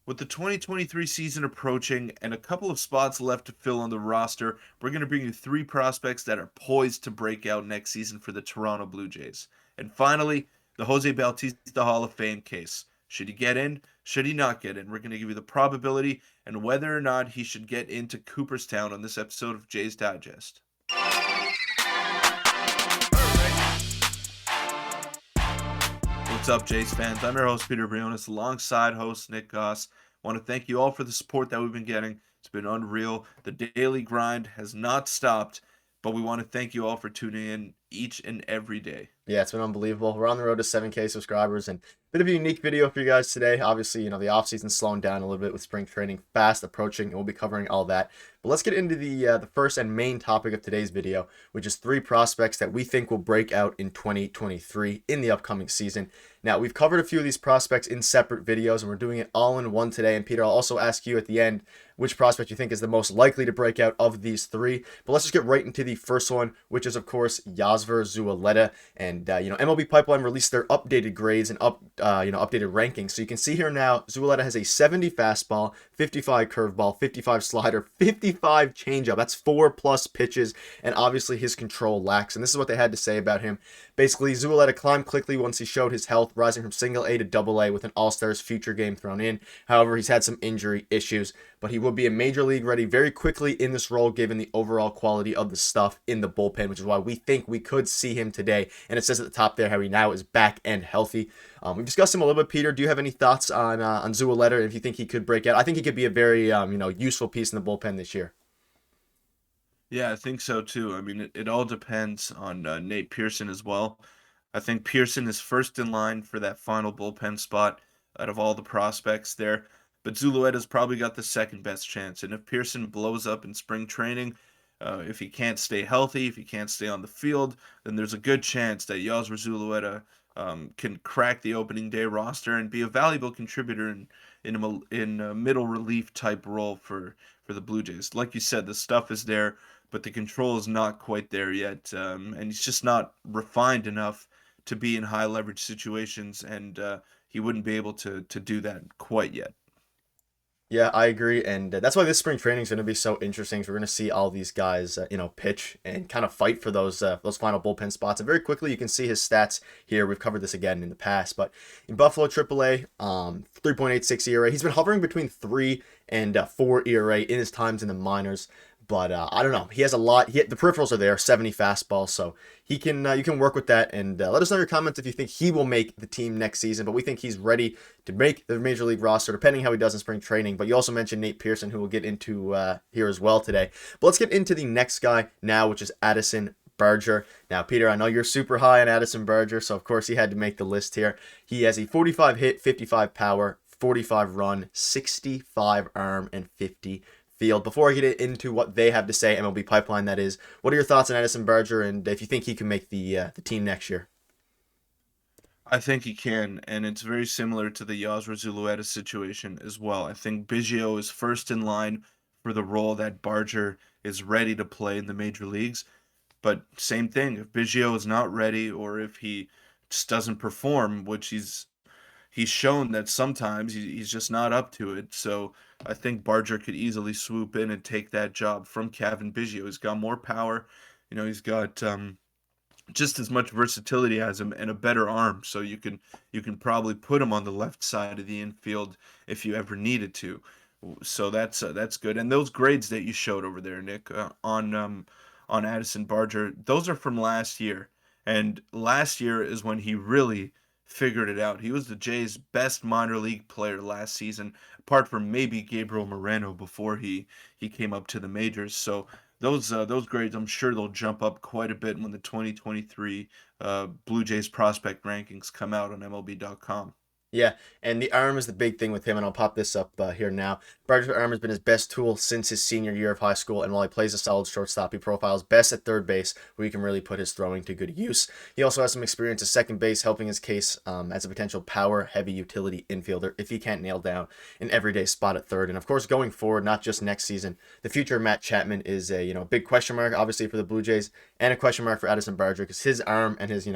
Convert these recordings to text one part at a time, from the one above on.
With the 2023 season approaching and a couple of spots left to fill on the roster, we're going to bring you three prospects that are poised to break out next season for the Toronto Blue Jays. And finally, the Jose Bautista Hall of Fame case. Should he get in? Should he not get in? We're going to give you the probability and whether or not he should get into Cooperstown on this episode of Jays Digest. What's up, Jays fans? I'm your host, Peter Vryonis, alongside host Nick Gosse. I want to thank you all for the support that we've been getting. It's been unreal. The daily grind has not stopped, but we want to thank you all for tuning in each and every day. Yeah, it's been unbelievable. We're on the road to 7K subscribers, and a bit of a unique video for you guys today. Obviously, the offseason's slowing down a little bit with spring training fast approaching, and we'll be covering all that. But let's get into the first and main topic of today's video, which is three prospects that we think will break out in 2023 in the upcoming season. Now, we've covered a few of these prospects in separate videos, and we're doing it all in one today. And Peter, I'll also ask you at the end which prospect you think is the most likely to break out of these three. But let's just get right into the first one, which is, of course, Yasver Zuruleta. And, MLB Pipeline released their updated grades and updated rankings. So you can see here now, Zuruleta has a 70 fastball, 55 curveball, 55 slider, 55 changeup. That's 4+ pitches, and obviously his control lacks. And this is what they had to say about him. Basically, Zuruleta climbed quickly once he showed his health, rising from single A to double A with an All-Stars future game thrown in. However, he's had some injury issues, but he will be a major league ready very quickly in this role given the overall quality of the stuff in the bullpen, which is why we think we could see him today. And it says at the top there how he now is back and healthy. We've discussed him a little bit, Peter. Do you have any thoughts on Zuruleta, if you think he could break out? I think he could be a very useful piece in the bullpen this year. Yeah, I think so too. I mean, it all depends on Nate Pearson as well. I think Pearson is first in line for that final bullpen spot out of all the prospects there. But Zulueta's probably got the second best chance. And if Pearson blows up in spring training, if he can't stay healthy, if he can't stay on the field, then there's a good chance that Yasmer Zulueta can crack the opening day roster and be a valuable contributor in a middle relief type role for the Blue Jays. Like you said, the stuff is there, but the control is not quite there yet, and he's just not refined enough to be in high leverage situations, and he wouldn't be able to do that quite yet. Yeah, I agree, and that's why this spring training is going to be so interesting. So we're going to see all these guys, pitch and kind of fight for those final bullpen spots. And very quickly, you can see his stats here. We've covered this again in the past, but in Buffalo AAA, 3.86 ERA. He's been hovering between 3 and 4 ERA in his times in the minors. But I don't know. He has a lot. The peripherals are there, 70 fastball, so he can. You can work with that. And let us know your comments if you think he will make the team next season. But we think he's ready to make the major league roster, depending how he does in spring training. But you also mentioned Nate Pearson, who we'll get into here as well today. But let's get into the next guy now, which is Addison Barger. Now, Peter, I know you're super high on Addison Barger, so of course he had to make the list here. He has a 45 hit, 55 power, 45 run, 65 arm, and 50 field. Before I get into what they have to say, MLB Pipeline, that is, what are your thoughts on Addison Barger, and if you think he can make the team next year? I think he can, and it's very similar to the Yasmer Zulueta situation as well. I think Biggio is first in line for the role that Barger is ready to play in the major leagues. But same thing, if Biggio is not ready or if he just doesn't perform, which he's shown that sometimes he's just not up to it. So I think Barger could easily swoop in and take that job from Kevin Biggio. He's got more power. He's got just as much versatility as him and a better arm. So you can probably put him on the left side of the infield if you ever needed to. So that's good. And those grades that you showed over there, Nick, on Addison Barger, those are from last year. And last year is when he really figured it out. He was the Jays' best minor league player last season, apart from maybe Gabriel Moreno before he came up to the majors. So those grades, I'm sure they'll jump up quite a bit when the 2023 Blue Jays prospect rankings come out on MLB.com. Yeah, and the arm is the big thing with him, and I'll pop this up here now. Barger's arm has been his best tool since his senior year of high school, and while he plays a solid shortstop, he profiles best at third base, where he can really put his throwing to good use. He also has some experience at second base, helping his case as a potential power-heavy utility infielder if he can't nail down an everyday spot at third. And of course, going forward, not just next season, the future of Matt Chapman is a big question mark, obviously for the Blue Jays, and a question mark for Addison Barger because his arm and his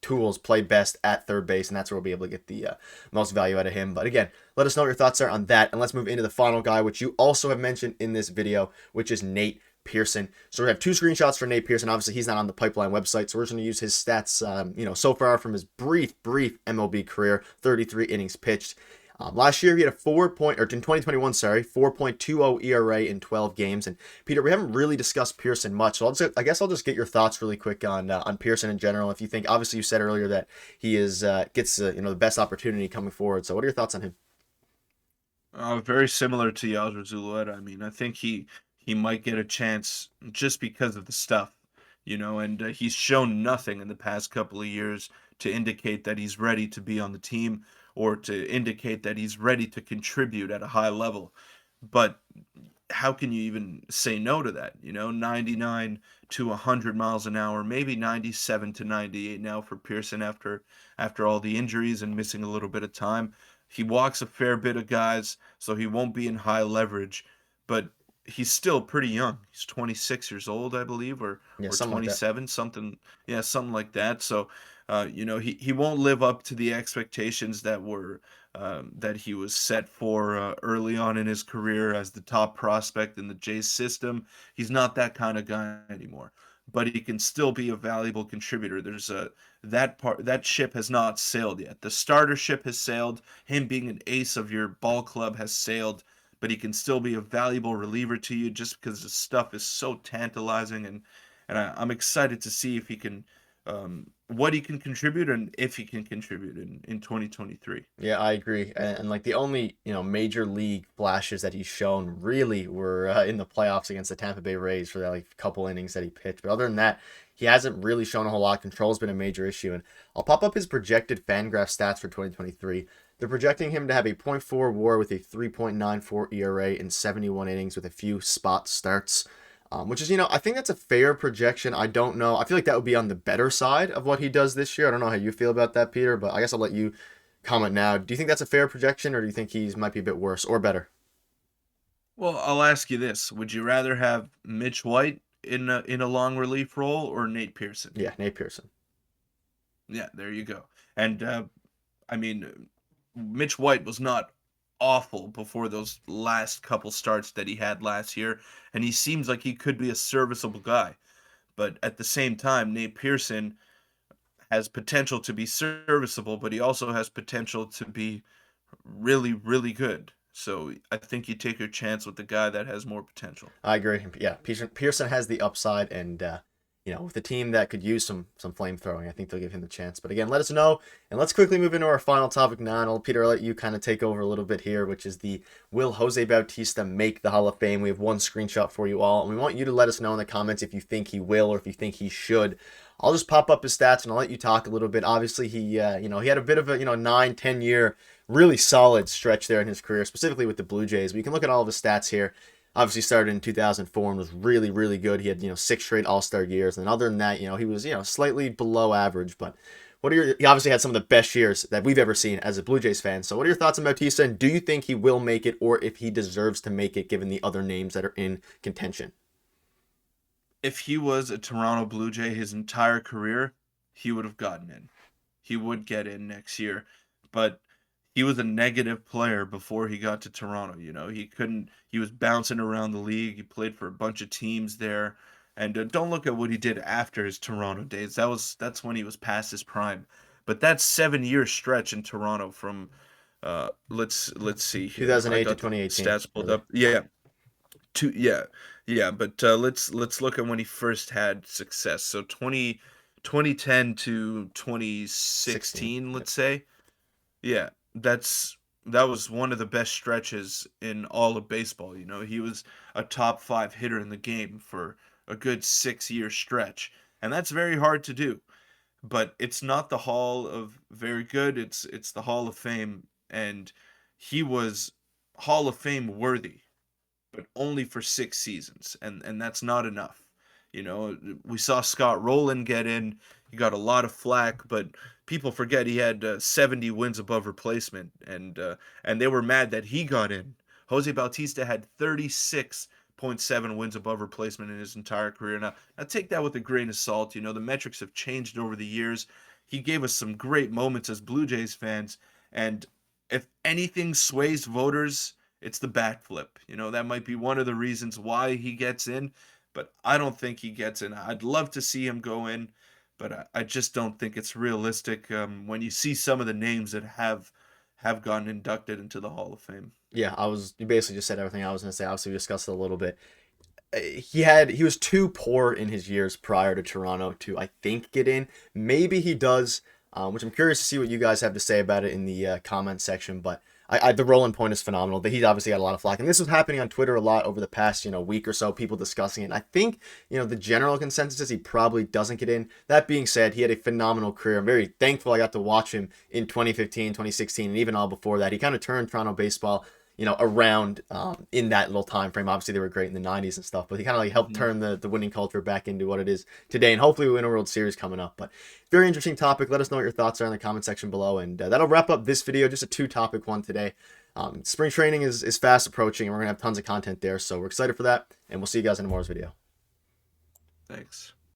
tools play best at third base, and that's where we'll be able to get the most value out of him. But again, let us know what your thoughts are on that, and let's move into the final guy, which you also have mentioned in this video, which is Nate Pearson. So we have two screenshots for Nate Pearson. Obviously, he's not on the Pipeline website, so we're just going to use his stats, so far from his brief MLB career, 33 innings pitched. Last year, he had a in 2021, 4.20 ERA in 12 games. And Peter, we haven't really discussed Pearson much, so I guess I'll just get your thoughts really quick on Pearson in general. If you think, obviously, you said earlier that he gets the best opportunity coming forward. So, what are your thoughts on him? Very similar to Yasser Zulueta. I mean, I think he might get a chance just because of the stuff, and he's shown nothing in the past couple of years to indicate that he's ready to be on the team or to indicate that he's ready to contribute at a high level. But how can you even say no to that? 99 to 100 miles an hour, maybe 97 to 98 now for Pearson after all the injuries and missing a little bit of time. He walks a fair bit of guys, so he won't be in high leverage, but he's still pretty young. He's 26 years old, I believe, or Yeah, or something like that. 27, something, yeah, something like that. So, he won't live up to the expectations that he was set for early on in his career as the top prospect in the Jays system. He's not that kind of guy anymore, but he can still be a valuable contributor. That ship has not sailed yet. The starter ship has sailed. Him being an ace of your ball club has sailed, but he can still be a valuable reliever to you just because the stuff is so tantalizing, and I'm excited to see if he can what he can contribute and if he can contribute in 2023. Yeah, I agree. And like the only, major league flashes that he's shown really were in the playoffs against the Tampa Bay Rays for that like couple innings that he pitched. But other than that, he hasn't really shown a whole lot. Control's been a major issue. And I'll pop up his projected Fangraph stats for 2023. They're projecting him to have a .4 WAR with a 3.94 ERA in 71 innings with a few spot starts. Which is, I think that's a fair projection. I don't know. I feel like that would be on the better side of what he does this year. I don't know how you feel about that, Peter, but I guess I'll let you comment now. Do you think that's a fair projection, or do you think he's might be a bit worse or better? Well, I'll ask you this: would you rather have Mitch White in a long relief role or Nate Pearson? Yeah, Nate Pearson. Yeah, there you go. And I mean, Mitch White was not awful before those last couple starts that he had last year, and he seems like he could be a serviceable guy. But at the same time, Nate Pearson has potential to be serviceable, but he also has potential to be really, really good. So I think you take your chance with the guy that has more potential. I agree. Yeah, Pearson has the upside, and with a team that could use some flamethrowing, I think they'll give him the chance. But again, let us know, and let's quickly move into our final topic now. And Peter, I'll let you kind of take over a little bit here, which is the will Jose Bautista make the Hall of Fame? We have one screenshot for you all, and we want you to let us know in the comments if you think he will or if you think he should. I'll just pop up his stats and I'll let you talk a little bit. Obviously, he had a bit of a 9-10 year really solid stretch there in his career, specifically with the Blue Jays. But you can look at all of his stats here. Obviously started in 2004 and was really, really good. He had, 6 straight All-Star years. And other than that, he was, slightly below average. But he obviously had some of the best years that we've ever seen as a Blue Jays fan. So what are your thoughts on Bautista? And do you think he will make it or if he deserves to make it given the other names that are in contention? If he was a Toronto Blue Jay his entire career, he would have gotten in. He would get in next year. But he was a negative player before he got to Toronto. He was bouncing around the league. He played for a bunch of teams there. And don't look at what he did after his Toronto days. That's when he was past his prime. But that 7-year stretch in Toronto from let's see here. I 2008 to got the 2018. stats pulled up. Yeah. Yeah, but let's look at when he first had success. So 2010 to 16. 2016, Yep. let's say. Yeah, that was one of the best stretches in all of baseball. He was a top 5 hitter in the game for a good 6-year stretch, and that's very hard to do. But it's not the Hall of Very Good, it's the Hall of Fame, and he was Hall of Fame worthy, but only for 6 seasons, and that's not enough. We saw Scott Rowland get in. He got a lot of flack, but people forget he had 70 wins above replacement, and they were mad that he got in. Jose Bautista had 36.7 wins above replacement in his entire career. Now take that with a grain of salt. The metrics have changed over the years. he gave us some great moments as Blue Jays fans. And if anything sways voters, it's the bat flip. You know, that might be one of the reasons why he gets in, but I don't think he gets in. I'd love to see him go in, but I just don't think it's realistic when you see some of the names that have gotten inducted into the Hall of Fame. Yeah, you basically just said everything I was going to say. Obviously, we discussed it a little bit. He was too poor in his years prior to Toronto to, I think, get in. Maybe he does, which I'm curious to see what you guys have to say about it in the comment section. But the Roland point is phenomenal. He's obviously got a lot of flack, and this was happening on Twitter a lot over the past week or so. People discussing it. And I think the general consensus is he probably doesn't get in. That being said, he had a phenomenal career. I'm very thankful I got to watch him in 2015, 2016, and even all before that. He kind of turned Toronto baseball around in that little time frame. Obviously, they were great in the 90s and stuff, but he kind of like helped turn the winning culture back into what it is today, and hopefully we win a World Series coming up. But very interesting topic. Let us know what your thoughts are in the comment section below, and that'll wrap up this video. Just a 2-topic one today. Spring training is fast approaching, and we're going to have tons of content there, so we're excited for that, and we'll see you guys in tomorrow's video. Thanks.